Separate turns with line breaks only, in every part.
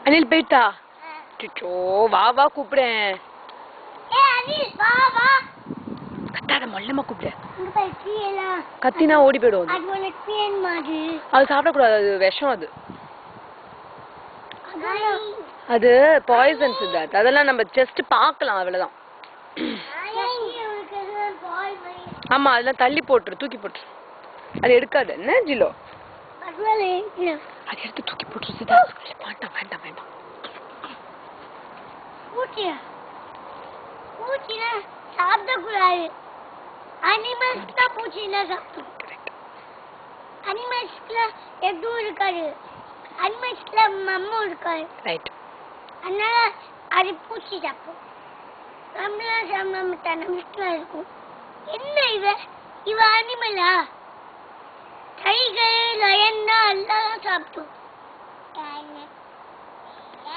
அனில் போயிட்டா? சோ வா வா கூப்பிடுறேன். கத்தாத மொல்லமா கூப்பிடு. கத்தினா ஓடி போயிடும். அது சாப்பிடக்கூடாது, அது விஷம். அது பாய்சன் சித்தார்த். அதெல்லாம் நம்ம ஜஸ்ட் பார்க்கலாம், அவ்வளவுதான். ஆமா, அதெல்லாம் தள்ளி போட்டுரு, தூக்கி போட்டுரு. அது எடுக்காது என்ன ஜிலோ? அது எடுத்து தூக்கி போட்டுரு சித்தார்த். வேண்டாம் வேண்டாம் வேண்டாம்.
சாப்பிடக்கூடாது. அனிமல்ஸ் தான் பூச்சினா சாப்பிடும். அனிமல்ஸ்ல எதுவும் இருக்காது. அனிமல்ஸ்ல மம்மும் இருக்காது.
ரைட்.
அதனால அது பூச்சி சாப்பிடும். நம்மளாம் சாப்பிட மாட்டோம், நம்மளுக்குலாம் இருக்கும். என்ன இவ அனிமலா? டைகர், லயன் தான் எல்லாம் சாப்பிடும்.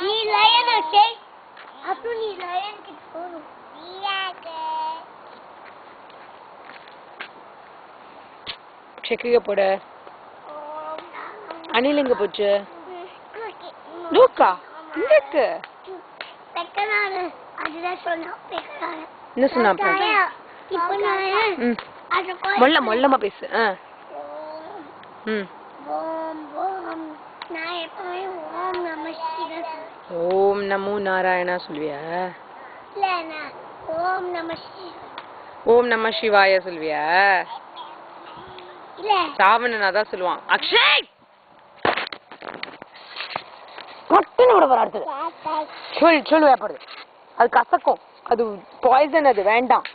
நீ லயன் ஓகே? அப்புறம் நீ லயன் கிட்ட போகணும்.
செக்கிங்க போட. அனில் எங்க போச்சு? லூக்கா இருக்கு.
பெக்கனாரு அதுதான் சொன்னா. பெக்கனாரு
என்ன சொன்னா?
இப்போ நான்
மொல்லமா பேசு.
ஓம் ஓம் நான் எப்பவுமே ஓம் நம சிவாய.
ஓம் நமோ நாராயணா சொல்வியா?
இல்ல நான் ஓம் நம சிவாய.
ஓம் நம சிவாய சொல்வியா?
இல்ல
சாவணனா தான் சொல்லுவான். அக்ஷய் கட்டின விட வர அடுத்தது சொல்லு வேப்படுது. அது கசக்கும், அது பாய்சன், அது வேண்டாம்.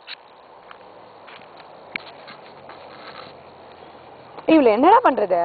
இவள என்னடா பண்றது?